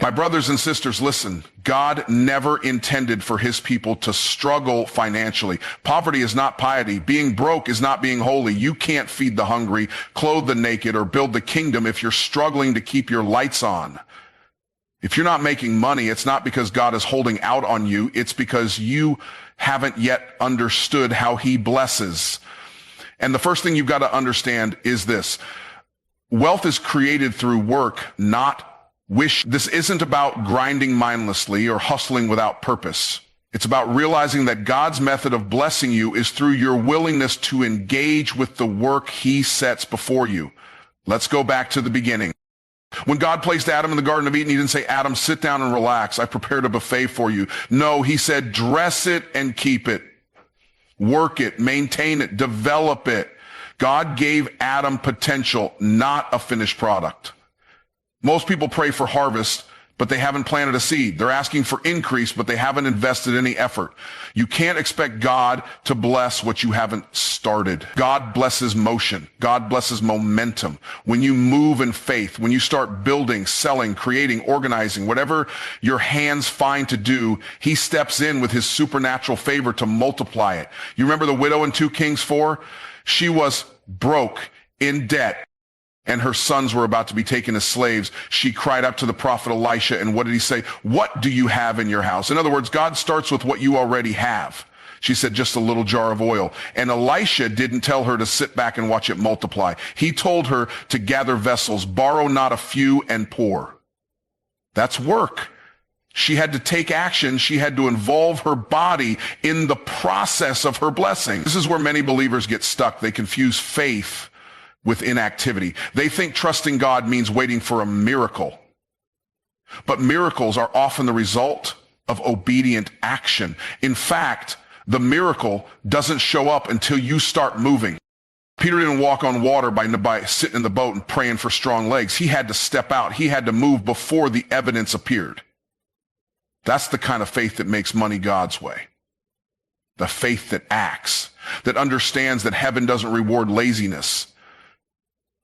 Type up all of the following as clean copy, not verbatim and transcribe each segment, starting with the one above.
My brothers and sisters, listen, God never intended for his people to struggle financially. Poverty is not piety. Being broke is not being holy. You can't feed the hungry, clothe the naked, or build the kingdom if you're struggling to keep your lights on. If you're not making money, it's not because God is holding out on you. It's because you haven't yet understood how he blesses. And the first thing you've got to understand is this. Wealth is created through work, not wish. This isn't about grinding mindlessly or hustling without purpose. It's about realizing that God's method of blessing you is through your willingness to engage with the work he sets before you. Let's go back to the beginning. When God placed Adam in the Garden of Eden, he didn't say, Adam, sit down and relax. I prepared a buffet for you. No, he said, dress it and keep it. Work it, maintain it, develop it. God gave Adam potential, not a finished product. Most people pray for harvest, but they haven't planted a seed. They're asking for increase, but they haven't invested any effort. You can't expect God to bless what you haven't started. God blesses motion. God blesses momentum. When you move in faith, when you start building, selling, creating, organizing, whatever your hands find to do, he steps in with his supernatural favor to multiply it. You remember the widow in 2 Kings 4? She was broke, in debt, and her sons were about to be taken as slaves. She cried out to the prophet Elisha, and what did he say? What do you have in your house? In other words, God starts with what you already have. She said, just a little jar of oil. And Elisha didn't tell her to sit back and watch it multiply. He told her to gather vessels, borrow not a few, and pour. That's work. She had to take action. She had to involve her body in the process of her blessing. This is where many believers get stuck. They confuse faith with inactivity. They think trusting God means waiting for a miracle. But miracles are often the result of obedient action. In fact, the miracle doesn't show up until you start moving. Peter didn't walk on water by sitting in the boat and praying for strong legs. He had to step out. He had to move before the evidence appeared. That's the kind of faith that makes money God's way. The faith that acts, that understands that heaven doesn't reward laziness.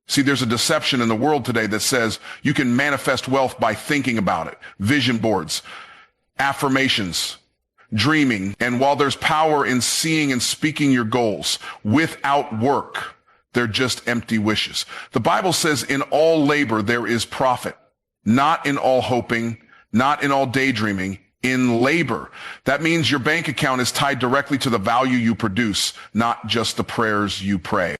See, there's a deception in the world today that says you can manifest wealth by thinking about it. Vision boards, affirmations, dreaming. And while there's power in seeing and speaking your goals, without work, they're just empty wishes. The Bible says in all labor there is profit, not in all hoping, not in all daydreaming, in labor. That means your bank account is tied directly to the value you produce, not just the prayers you pray.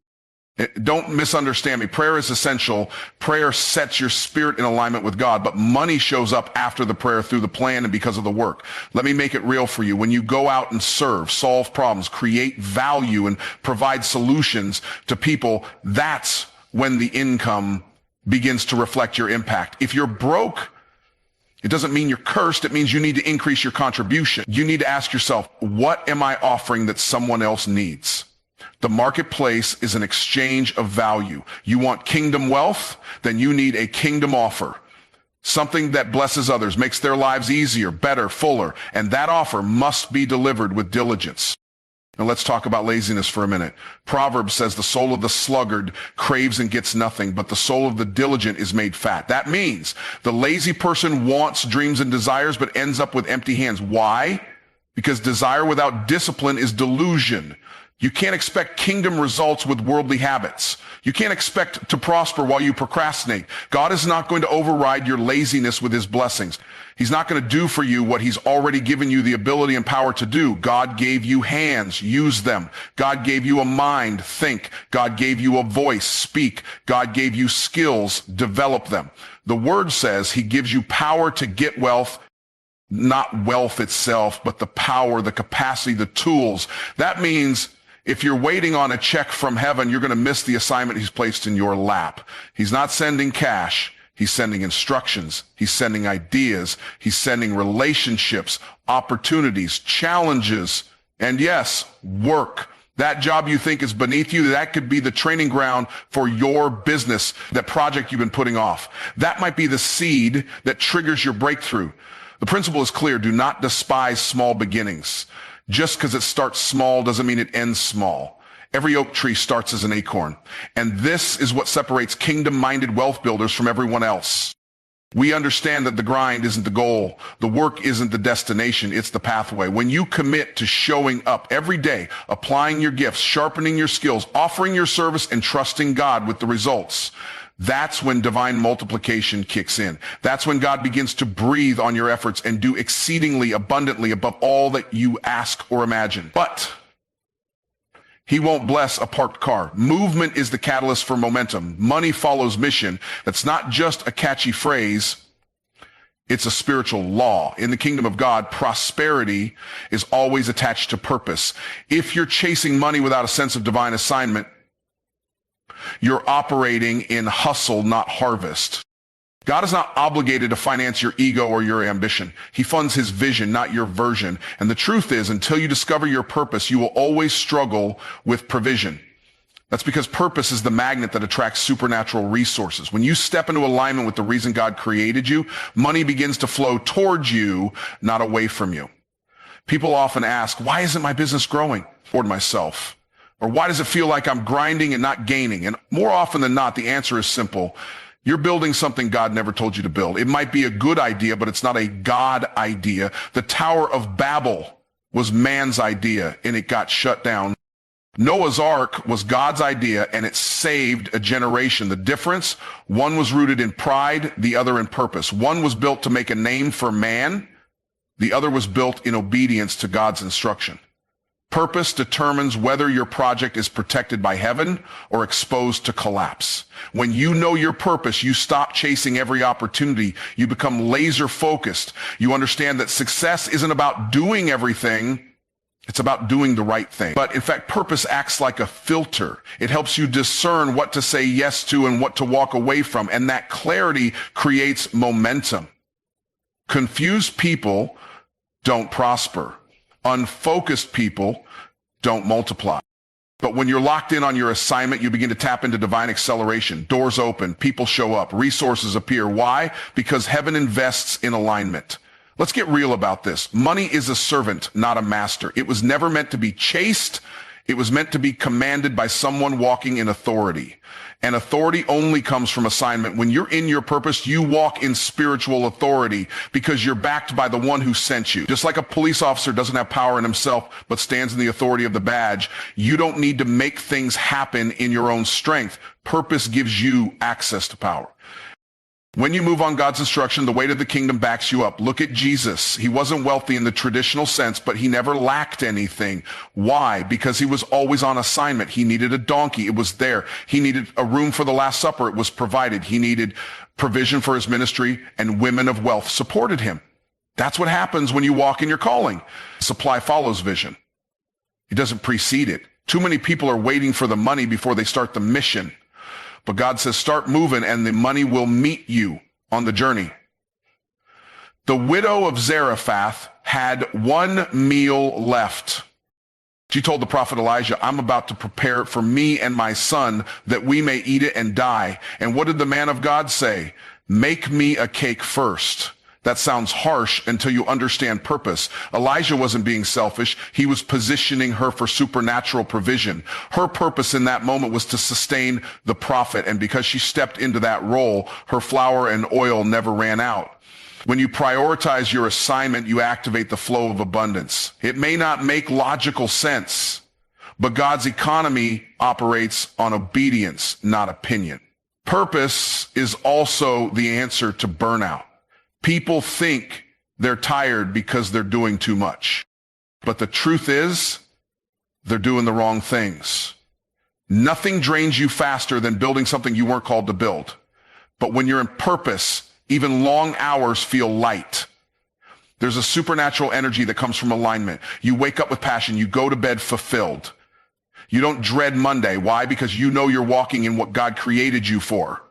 Don't misunderstand me. Prayer is essential. Prayer sets your spirit in alignment with God, but money shows up after the prayer through the plan and because of the work. Let me make it real for you. When you go out and serve, solve problems, create value, and provide solutions to people, that's when the income begins to reflect your impact. If you're broke, it doesn't mean you're cursed. It means you need to increase your contribution. You need to ask yourself, what am I offering that someone else needs? The marketplace is an exchange of value. You want kingdom wealth? Then you need a kingdom offer. Something that blesses others, makes their lives easier, better, fuller. And that offer must be delivered with diligence. Now let's talk about laziness for a minute. Proverbs says the soul of the sluggard craves and gets nothing, but the soul of the diligent is made fat. That means the lazy person wants dreams and desires, but ends up with empty hands. Why? Because desire without discipline is delusion. You can't expect kingdom results with worldly habits. You can't expect to prosper while you procrastinate. God is not going to override your laziness with his blessings. He's not going to do for you what he's already given you the ability and power to do. God gave you hands, use them. God gave you a mind, think. God gave you a voice, speak. God gave you skills, develop them. The word says he gives you power to get wealth, not wealth itself, but the power, the capacity, the tools. That means if you're waiting on a check from heaven, you're going to miss the assignment he's placed in your lap. He's not sending cash. He's sending instructions. He's sending ideas. He's sending relationships, opportunities, challenges, and yes, work. That job you think is beneath you, that could be the training ground for your business, that project you've been putting off. That might be the seed that triggers your breakthrough. The principle is clear. Do not despise small beginnings. Just because it starts small doesn't mean it ends small. Every oak tree starts as an acorn. And this is what separates kingdom-minded wealth builders from everyone else. We understand that the grind isn't the goal. The work isn't the destination. It's the pathway. When you commit to showing up every day, applying your gifts, sharpening your skills, offering your service, and trusting God with the results, that's when divine multiplication kicks in. That's when God begins to breathe on your efforts and do exceedingly abundantly above all that you ask or imagine. But He won't bless a parked car. Movement is the catalyst for momentum. Money follows mission. That's not just a catchy phrase. It's a spiritual law. In the kingdom of God, prosperity is always attached to purpose. If you're chasing money without a sense of divine assignment, you're operating in hustle, not harvest. God is not obligated to finance your ego or your ambition. He funds His vision, not your version. And the truth is, until you discover your purpose, you will always struggle with provision. That's because purpose is the magnet that attracts supernatural resources. When you step into alignment with the reason God created you, money begins to flow towards you, not away from you. People often ask, why isn't my business growing? Toward myself. Or why does it feel like I'm grinding and not gaining? And more often than not, the answer is simple. You're building something God never told you to build. It might be a good idea, but it's not a God idea. The Tower of Babel was man's idea, and it got shut down. Noah's Ark was God's idea, and it saved a generation. The difference, one was rooted in pride, the other in purpose. One was built to make a name for man. The other was built in obedience to God's instruction. Purpose determines whether your project is protected by heaven or exposed to collapse. When you know your purpose, you stop chasing every opportunity. You become laser focused. You understand that success isn't about doing everything. It's about doing the right thing. But in fact, purpose acts like a filter. It helps you discern what to say yes to and what to walk away from. And that clarity creates momentum. Confused people don't prosper. Unfocused people don't multiply. But when you're locked in on your assignment, you begin to tap into divine acceleration. Doors open, people show up, resources appear. Why? Because heaven invests in alignment. Let's get real about this. Money is a servant, not a master. It was never meant to be chased. It was meant to be commanded by someone walking in authority. And authority only comes from assignment. When you're in your purpose, you walk in spiritual authority because you're backed by the one who sent you. Just like a police officer doesn't have power in himself, but stands in the authority of the badge, you don't need to make things happen in your own strength. Purpose gives you access to power. When you move on God's instruction, the weight of the kingdom backs you up. Look at Jesus. He wasn't wealthy in the traditional sense, but he never lacked anything. Why? Because he was always on assignment. He needed a donkey. It was there. He needed a room for the Last Supper. It was provided. He needed provision for his ministry, and women of wealth supported him. That's what happens when you walk in your calling. Supply follows vision. It doesn't precede it. Too many people are waiting for the money before they start the mission. But God says, start moving and the money will meet you on the journey. The widow of Zarephath had one meal left. She told the prophet Elijah, I'm about to prepare it for me and my son that we may eat it and die. And what did the man of God say? Make me a cake first. That sounds harsh until you understand purpose. Elijah wasn't being selfish. He was positioning her for supernatural provision. Her purpose in that moment was to sustain the prophet. And because she stepped into that role, her flour and oil never ran out. When you prioritize your assignment, you activate the flow of abundance. It may not make logical sense, but God's economy operates on obedience, not opinion. Purpose is also the answer to burnout. People think they're tired because they're doing too much. But the truth is, they're doing the wrong things. Nothing drains you faster than building something you weren't called to build. But when you're in purpose, even long hours feel light. There's a supernatural energy that comes from alignment. You wake up with passion. You go to bed fulfilled. You don't dread Monday. Why? Because you know you're walking in what God created you for.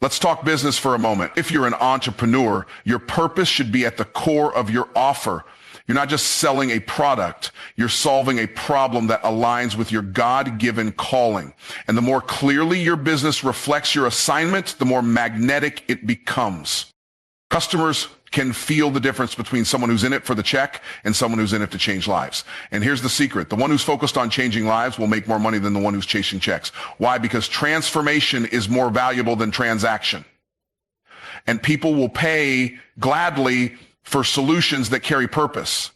Let's talk business for a moment. If you're an entrepreneur, your purpose should be at the core of your offer. You're not just selling a product. You're solving a problem that aligns with your God-given calling. And the more clearly your business reflects your assignment, the more magnetic it becomes. Customers can feel the difference between someone who's in it for the check and someone who's in it to change lives. And here's the secret. The one who's focused on changing lives will make more money than the one who's chasing checks. Why? Because transformation is more valuable than transaction. and people will pay gladly for solutions that carry purpose.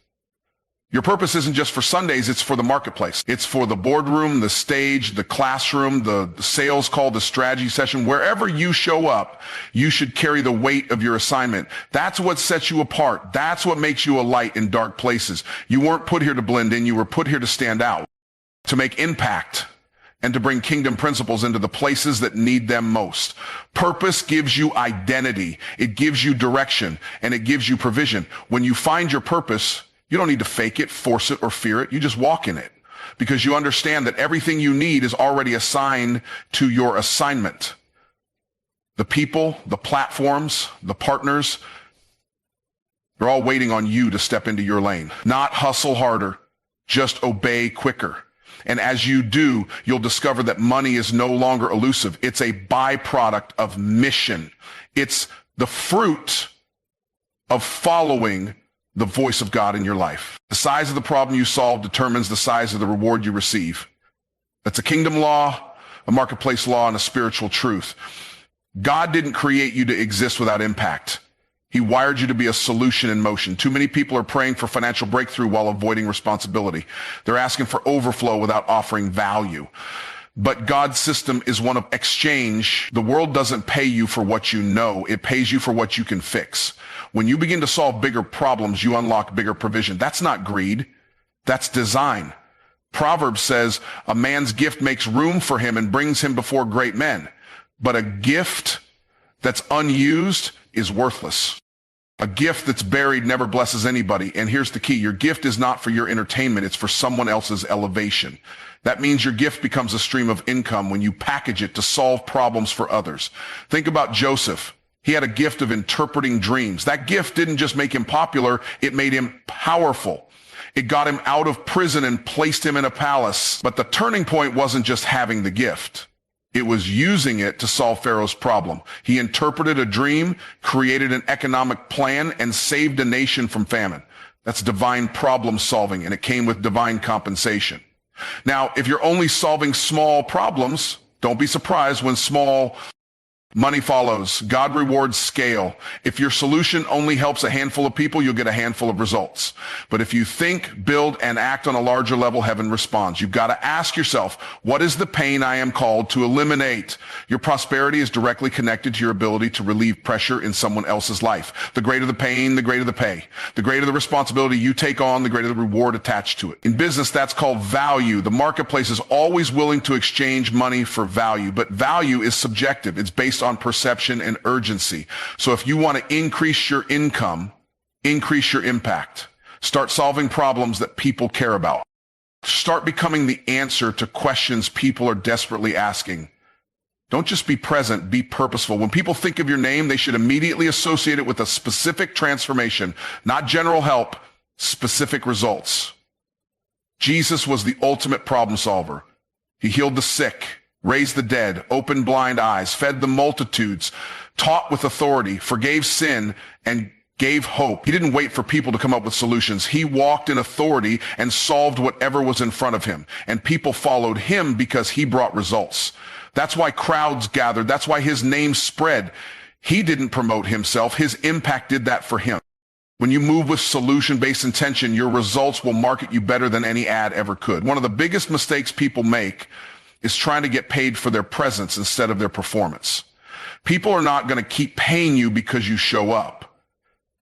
Your purpose isn't just for Sundays, it's for the marketplace. It's for the boardroom, the stage, the classroom, the sales call, the strategy session. Wherever you show up, you should carry the weight of your assignment. That's what sets you apart. That's what makes you a light in dark places. You weren't put here to blend in. You were put here to stand out, to make impact, and to bring kingdom principles into the places that need them most. Purpose gives you identity. It gives you direction, and it gives you provision. When you find your purpose, you don't need to fake it, force it, or fear it. You just walk in it because you understand that everything you need is already assigned to your assignment. The people, the platforms, the partners, they're all waiting on you to step into your lane. Not hustle harder, just obey quicker. And as you do, you'll discover that money is no longer elusive. It's a byproduct of mission. It's the fruit of following the voice of God in your life. The size of the problem you solve determines the size of the reward you receive. That's a kingdom law, a marketplace law, and a spiritual truth. God didn't create you to exist without impact. He wired you to be a solution in motion. Too many people are praying for financial breakthrough while avoiding responsibility. They're asking for overflow without offering value. But God's system is one of exchange. The world doesn't pay you for what you know. It pays you for what you can fix. When you begin to solve bigger problems, you unlock bigger provision. That's not greed. That's design. Proverbs says, a man's gift makes room for him and brings him before great men. But a gift that's unused is worthless. A gift that's buried never blesses anybody. And here's the key. Your gift is not for your entertainment. It's for someone else's elevation. That means your gift becomes a stream of income when you package it to solve problems for others. Think about Joseph. He had a gift of interpreting dreams. That gift didn't just make him popular, it made him powerful. It got him out of prison and placed him in a palace. But the turning point wasn't just having the gift. It was using it to solve Pharaoh's problem. He interpreted a dream, created an economic plan, and saved a nation from famine. That's divine problem solving, and it came with divine compensation. Now, if you're only solving small problems, don't be surprised when small money follows. God rewards scale. If your solution only helps a handful of people, you'll get a handful of results. But if you think, build, and act on a larger level, heaven responds. You've got to ask yourself, what is the pain I am called to eliminate? Your prosperity is directly connected to your ability to relieve pressure in someone else's life. The greater the pain, the greater the pay. The greater the responsibility you take on, the greater the reward attached to it. In business, that's called value. The marketplace is always willing to exchange money for value, but value is subjective. It's based on perception and urgency. So if you want to increase your income, increase your impact. Start solving problems that people care about. Start becoming the answer to questions people are desperately asking. Don't just be present, be purposeful. When people think of your name, they should immediately associate it with a specific transformation, not general help, specific results. Jesus was the ultimate problem solver. He healed the sick, raised the dead, opened blind eyes, fed the multitudes, taught with authority, forgave sin, and gave hope. He didn't wait for people to come up with solutions. He walked in authority and solved whatever was in front of him. And people followed him because he brought results. That's why crowds gathered. That's why his name spread. He didn't promote himself. His impact did that for him. When you move with solution-based intention, your results will market you better than any ad ever could. One of the biggest mistakes people make is trying to get paid for their presence instead of their performance. People are not going to keep paying you because you show up.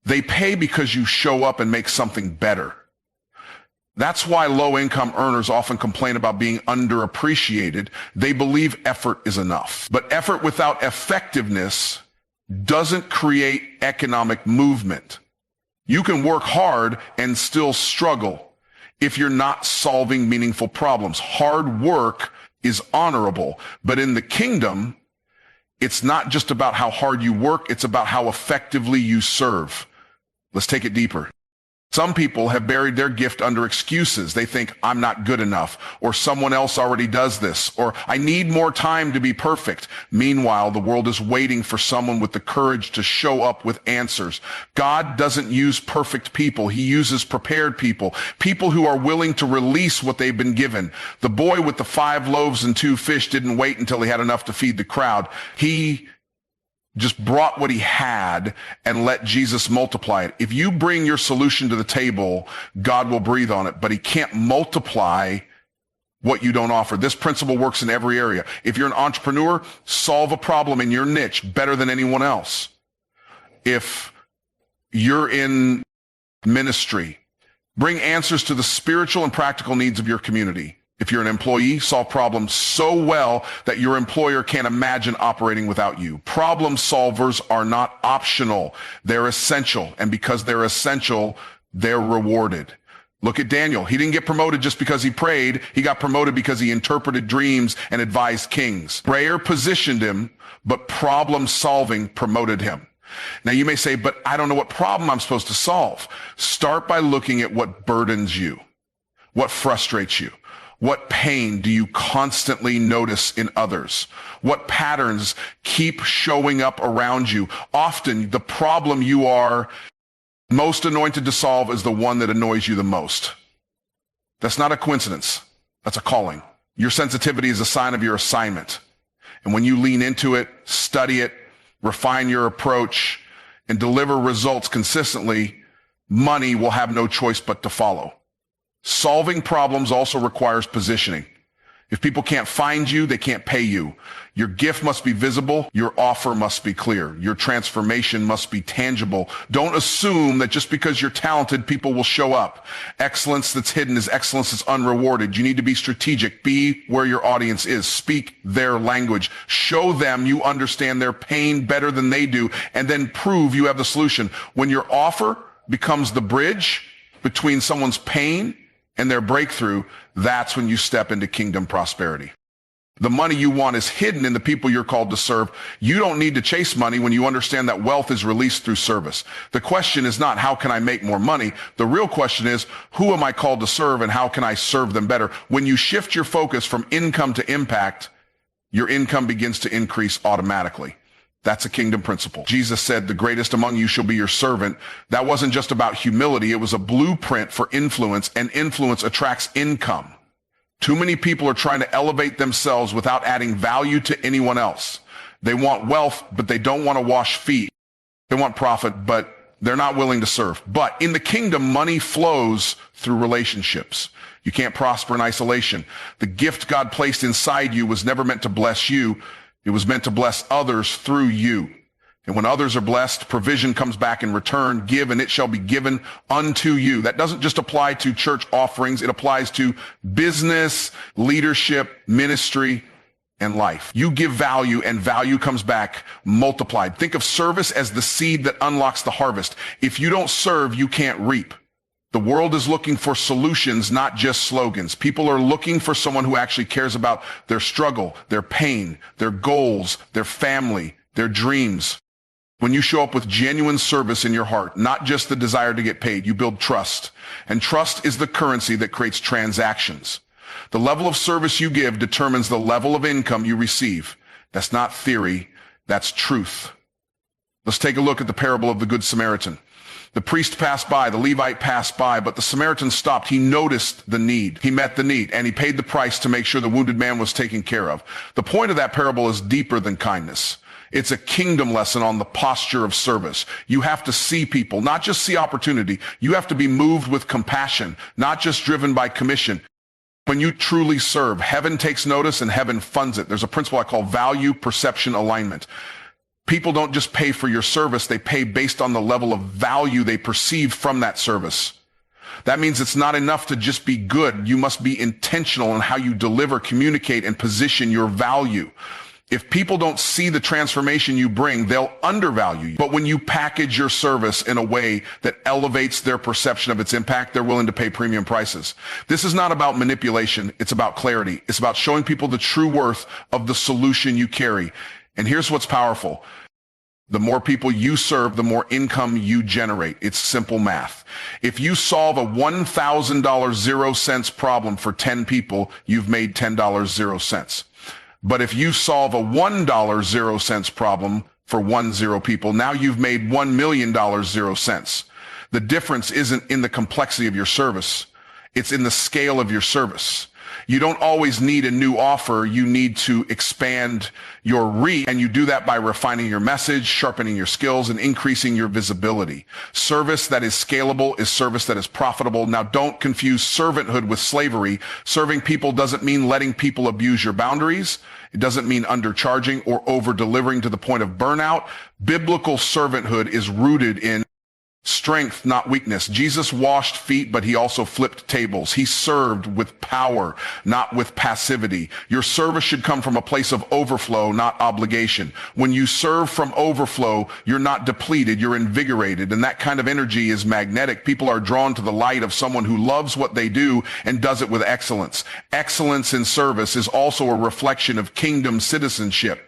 They pay because you show up and make something better. That's why low-income earners often complain about being underappreciated. They believe effort is enough. But effort without effectiveness doesn't create economic movement. You can work hard and still struggle if you're not solving meaningful problems. Hard work is honorable, but in the kingdom, it's not just about how hard you work, it's about how effectively you serve. Let's take it deeper. Some people have buried their gift under excuses. They think, I'm not good enough, or someone else already does this, or I need more time to be perfect. Meanwhile, the world is waiting for someone with the courage to show up with answers. God doesn't use perfect people. He uses prepared people, people who are willing to release what they've been given. The boy with the 5 loaves and 2 fish didn't wait until he had enough to feed the crowd. He just brought what he had and let Jesus multiply it. If you bring your solution to the table, God will breathe on it, but he can't multiply what you don't offer. This principle works in every area. If you're an entrepreneur, solve a problem in your niche better than anyone else. If you're in ministry, bring answers to the spiritual and practical needs of your community. If you're an employee, solve problems so well that your employer can't imagine operating without you. Problem solvers are not optional. They're essential. And because they're essential, they're rewarded. Look at Daniel. He didn't get promoted just because he prayed. He got promoted because he interpreted dreams and advised kings. Prayer positioned him, but problem solving promoted him. Now you may say, but I don't know what problem I'm supposed to solve. Start by looking at what burdens you, what frustrates you. What pain do you constantly notice in others? What patterns keep showing up around you? Often the problem you are most anointed to solve is the one that annoys you the most. That's not a coincidence. That's a calling. Your sensitivity is a sign of your assignment. And when you lean into it, study it, refine your approach, and deliver results consistently, money will have no choice but to follow. Solving problems also requires positioning. If people can't find you, they can't pay you. Your gift must be visible. Your offer must be clear. Your transformation must be tangible. Don't assume that just because you're talented, people will show up. Excellence that's hidden is excellence that's unrewarded. You need to be strategic. Be where your audience is. Speak their language. Show them you understand their pain better than they do, and then prove you have the solution. When your offer becomes the bridge between someone's pain and their breakthrough, that's when you step into kingdom prosperity. The money you want is hidden in the people you're called to serve. You don't need to chase money when you understand that wealth is released through service. The question is not, how can I make more money? The real question is, who am I called to serve and how can I serve them better? When you shift your focus from income to impact, your income begins to increase automatically. That's a kingdom principle. Jesus said, the greatest among you shall be your servant. That wasn't just about humility. It was a blueprint for influence, and influence attracts income. Too many people are trying to elevate themselves without adding value to anyone else. They want wealth, but they don't want to wash feet. They want profit, but they're not willing to serve. But in the kingdom, money flows through relationships. You can't prosper in isolation. The gift God placed inside you was never meant to bless you. It was meant to bless others through you. And when others are blessed, provision comes back in return. Give, and it shall be given unto you. That doesn't just apply to church offerings. It applies to business, leadership, ministry, and life. You give value, and value comes back multiplied. Think of service as the seed that unlocks the harvest. If you don't serve, you can't reap. The world is looking for solutions, not just slogans. People are looking for someone who actually cares about their struggle, their pain, their goals, their family, their dreams. When you show up with genuine service in your heart, not just the desire to get paid, you build trust. And trust is the currency that creates transactions. The level of service you give determines the level of income you receive. That's not theory, that's truth. Let's take a look at the parable of the Good Samaritan. The priest passed by, the Levite passed by, but the Samaritan stopped. He noticed the need. He met the need, and he paid the price to make sure the wounded man was taken care of. The point of that parable is deeper than kindness. It's a kingdom lesson on the posture of service. You have to see people, not just see opportunity. You have to be moved with compassion, not just driven by commission. When you truly serve, heaven takes notice and heaven funds it. There's a principle I call value perception alignment. People don't just pay for your service, they pay based on the level of value they perceive from that service. That means it's not enough to just be good. You must be intentional in how you deliver, communicate, and position your value. If people don't see the transformation you bring, they'll undervalue you. But when you package your service in a way that elevates their perception of its impact, they're willing to pay premium prices. This is not about manipulation. It's about clarity. It's about showing people the true worth of the solution you carry. And here's what's powerful. The more people you serve, the more income you generate. It's simple math. If you solve a $1,000 0 cents problem for 10 people, you've made $10 0 cents. But if you solve a $1 0 cents problem for 10 people, now you've made $1 million 0 cents. The difference isn't in the complexity of your service. It's in the scale of your service. You don't always need a new offer. You need to expand your reach, and you do that by refining your message, sharpening your skills, and increasing your visibility. Service that is scalable is service that is profitable. Now, don't confuse servanthood with slavery. Serving people doesn't mean letting people abuse your boundaries. It doesn't mean undercharging or over-delivering to the point of burnout. Biblical servanthood is rooted in strength, not weakness. Jesus washed feet, but he also flipped tables. He served with power, not with passivity. Your service should come from a place of overflow, not obligation. When you serve from overflow, you're not depleted, you're invigorated, and that kind of energy is magnetic. People are drawn to the light of someone who loves what they do and does it with excellence. Excellence in service is also a reflection of kingdom citizenship.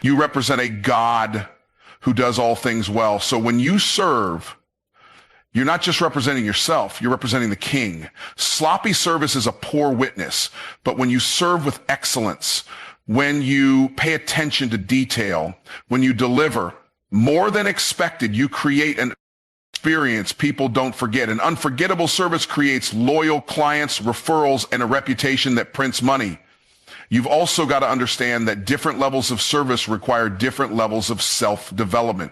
You represent a God who does all things well. So when you serve, you're not just representing yourself, you're representing the king. Sloppy service is a poor witness, but when you serve with excellence, when you pay attention to detail, when you deliver more than expected, you create an experience people don't forget. An unforgettable service creates loyal clients, referrals, and a reputation that prints money. You've also got to understand that different levels of service require different levels of self-development.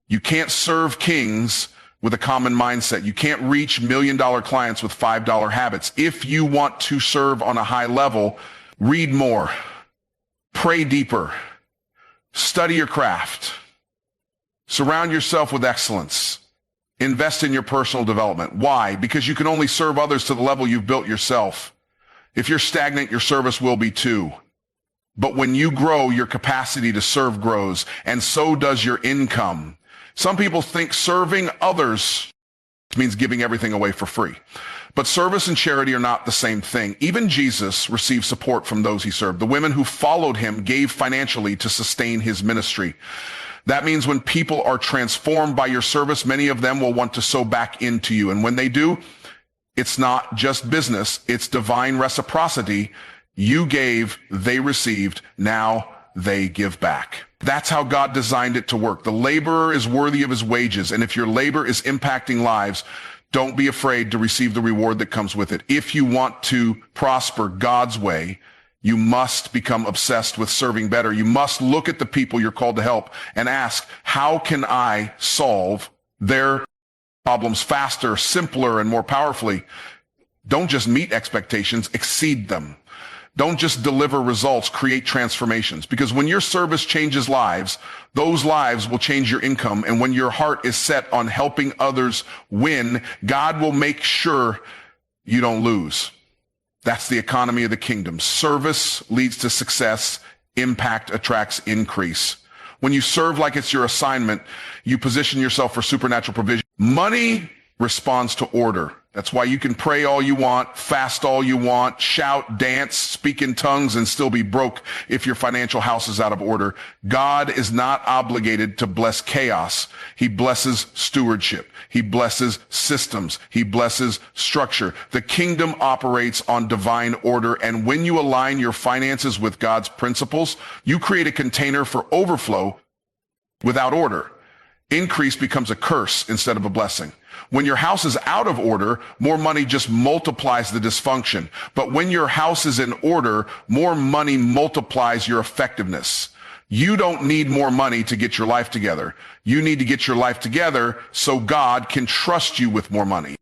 You can't serve kings with a common mindset. You can't reach million-dollar clients with $5 habits. If you want to serve on a high level, read more, pray deeper, study your craft, surround yourself with excellence, invest in your personal development. Why? Because you can only serve others to the level you've built yourself. If you're stagnant, your service will be too. But when you grow, your capacity to serve grows, and so does your income. Some people think serving others means giving everything away for free. But service and charity are not the same thing. Even Jesus received support from those he served. The women who followed him gave financially to sustain his ministry. That means when people are transformed by your service, many of them will want to sow back into you. And when they do, it's not just business, it's divine reciprocity. You gave, they received, now they give back. That's how God designed it to work. The laborer is worthy of his wages, and if your labor is impacting lives, don't be afraid to receive the reward that comes with it. If you want to prosper God's way, you must become obsessed with serving better. You must look at the people you're called to help and ask, how can I solve their problems faster, simpler, and more powerfully? Don't just meet expectations, exceed them. Don't just deliver results, create transformations. Because when your service changes lives, those lives will change your income. And when your heart is set on helping others win, God will make sure you don't lose. That's the economy of the kingdom. Service leads to success. Impact attracts increase. When you serve like it's your assignment, you position yourself for supernatural provision. Money responds to order. That's why you can pray all you want, fast all you want, shout, dance, speak in tongues, and still be broke if your financial house is out of order. God is not obligated to bless chaos. He blesses stewardship. He blesses systems. He blesses structure. The kingdom operates on divine order, and when you align your finances with God's principles, you create a container for overflow without order. Increase becomes a curse instead of a blessing. When your house is out of order, more money just multiplies the dysfunction. But when your house is in order, more money multiplies your effectiveness. You don't need more money to get your life together. You need to get your life together so God can trust you with more money.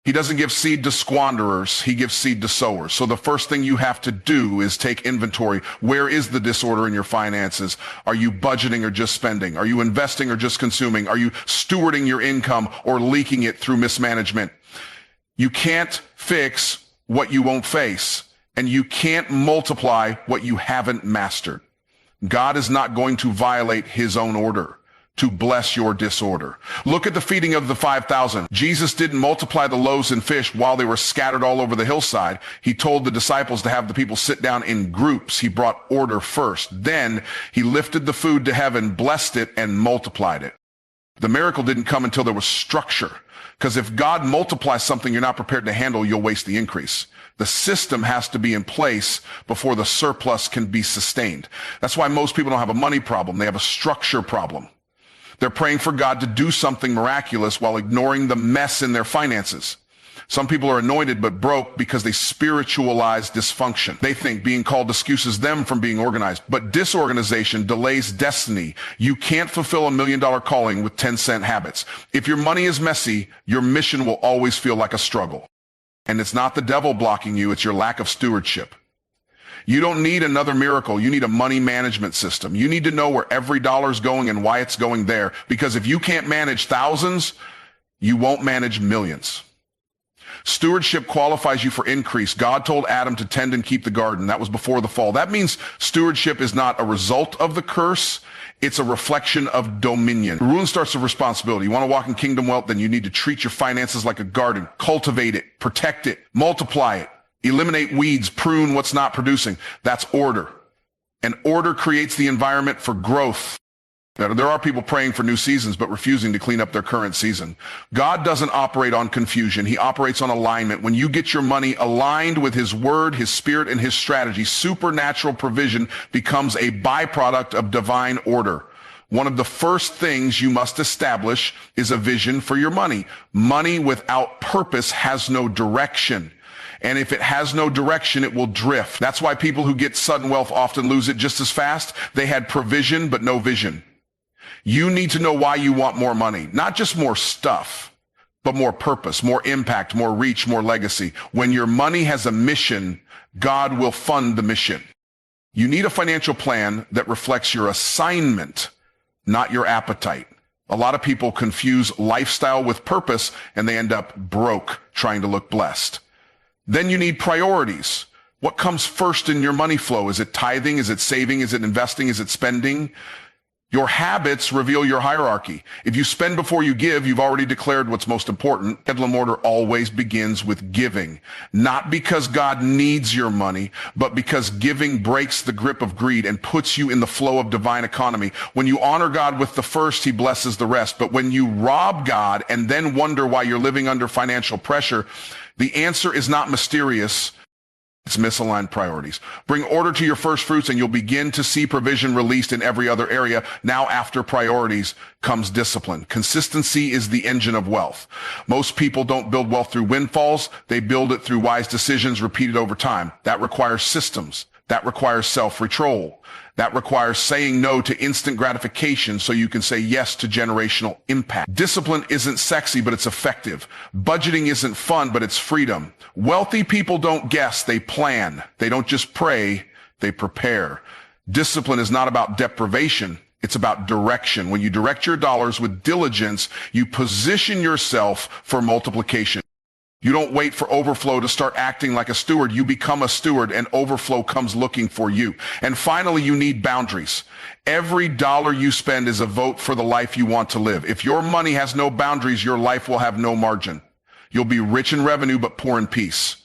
He doesn't give seed to squanderers. He gives seed to sowers. So the first thing you have to do is take inventory. Where is the disorder in your finances? Are you budgeting or just spending? Are you investing or just consuming? Are you stewarding your income or leaking it through mismanagement? You can't fix what you won't face, and you can't multiply what you haven't mastered. God is not going to violate his own order to bless your disorder. Look at the feeding of the 5,000. Jesus didn't multiply the loaves and fish while they were scattered all over the hillside. He told the disciples to have the people sit down in groups. He brought order first. Then he lifted the food to heaven, blessed it, and multiplied it. The miracle didn't come until there was structure. Because if God multiplies something you're not prepared to handle, you'll waste the increase. The system has to be in place before the surplus can be sustained. That's why most people don't have a money problem. They have a structure problem. They're praying for God to do something miraculous while ignoring the mess in their finances. Some people are anointed but broke because they spiritualize dysfunction. They think being called excuses them from being organized. But disorganization delays destiny. You can't fulfill $1 million calling with 10-cent habits. If your money is messy, your mission will always feel like a struggle. And it's not the devil blocking you, it's your lack of stewardship. You don't need another miracle. You need a money management system. You need to know where every dollar's going and why it's going there. Because if you can't manage thousands, you won't manage millions. Stewardship qualifies you for increase. God told Adam to tend and keep the garden. That was before the fall. That means stewardship is not a result of the curse. It's a reflection of dominion. Ruin starts with responsibility. You want to walk in kingdom wealth, then you need to treat your finances like a garden. Cultivate it, protect it, multiply it, eliminate weeds, prune what's not producing. That's order. And order creates the environment for growth. Now, there are people praying for new seasons, but refusing to clean up their current season. God doesn't operate on confusion. He operates on alignment. When you get your money aligned with his word, his spirit, and his strategy, supernatural provision becomes a byproduct of divine order. One of the first things you must establish is a vision for your money. Money without purpose has no direction. And if it has no direction, it will drift. That's why people who get sudden wealth often lose it just as fast. They had provision, but no vision. You need to know why you want more money, not just more stuff, but more purpose, more impact, more reach, more legacy. When your money has a mission, God will fund the mission. You need a financial plan that reflects your assignment, not your appetite. A lot of people confuse lifestyle with purpose, and they end up broke trying to look blessed. Then you need priorities. What comes first in your money flow? Is it tithing? Is it saving? Is it investing? Is it spending? Your habits reveal your hierarchy. If you spend before you give, you've already declared what's most important. Headlam order always begins with giving. Not because God needs your money, but because giving breaks the grip of greed and puts you in the flow of divine economy. When you honor God with the first, he blesses the rest. But when you rob God and then wonder why you're living under financial pressure, the answer is not mysterious. It's misaligned priorities. Bring order to your first fruits and you'll begin to see provision released in every other area. Now after priorities comes discipline. Consistency is the engine of wealth. Most people don't build wealth through windfalls. They build it through wise decisions repeated over time. That requires systems. That requires self-control. That requires saying no to instant gratification so you can say yes to generational impact. Discipline isn't sexy, but it's effective. Budgeting isn't fun, but it's freedom. Wealthy people don't guess, they plan. They don't just pray, they prepare. Discipline is not about deprivation. It's about direction. When you direct your dollars with diligence, you position yourself for multiplication. You don't wait for overflow to start acting like a steward. You become a steward and overflow comes looking for you. And finally, you need boundaries. Every dollar you spend is a vote for the life you want to live. If your money has no boundaries, your life will have no margin. You'll be rich in revenue, but poor in peace.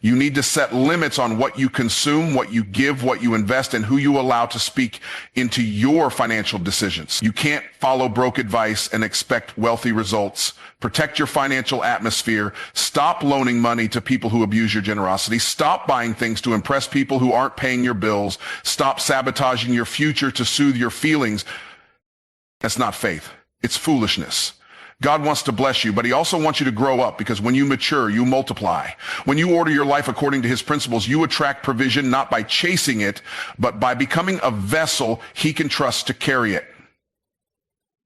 You need to set limits on what you consume, what you give, what you invest, and who you allow to speak into your financial decisions. You can't follow broke advice and expect wealthy results. Protect your financial atmosphere. Stop loaning money to people who abuse your generosity. Stop buying things to impress people who aren't paying your bills. Stop sabotaging your future to soothe your feelings. That's not faith. It's foolishness. God wants to bless you, but he also wants you to grow up because when you mature, you multiply. When you order your life according to his principles, you attract provision not by chasing it, but by becoming a vessel he can trust to carry it.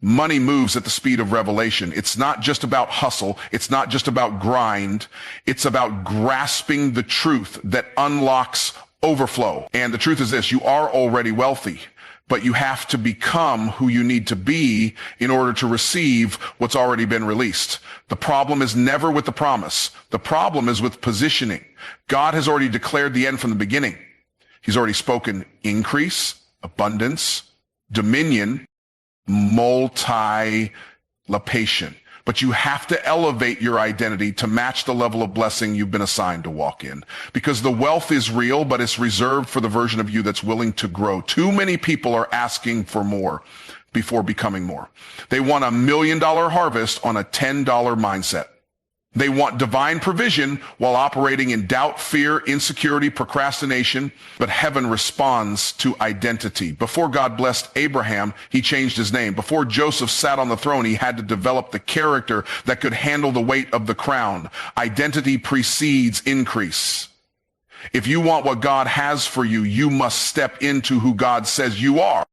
Money moves at the speed of revelation. It's not just about hustle. It's not just about grind. It's about grasping the truth that unlocks overflow. And the truth is this, you are already wealthy, but you have to become who you need to be in order to receive what's already been released. The problem is never with the promise. The problem is with positioning. God has already declared the end from the beginning. He's already spoken increase, abundance, dominion, multiplication. But you have to elevate your identity to match the level of blessing you've been assigned to walk in. Because the wealth is real, but it's reserved for the version of you that's willing to grow. Too many people are asking for more before becoming more. They want $1 million harvest on a $10 mindset. They want divine provision while operating in doubt, fear, insecurity, procrastination. But heaven responds to identity. Before God blessed Abraham, he changed his name. Before Joseph sat on the throne, he had to develop the character that could handle the weight of the crown. Identity precedes increase. If you want what God has for you, you must step into who God says you are.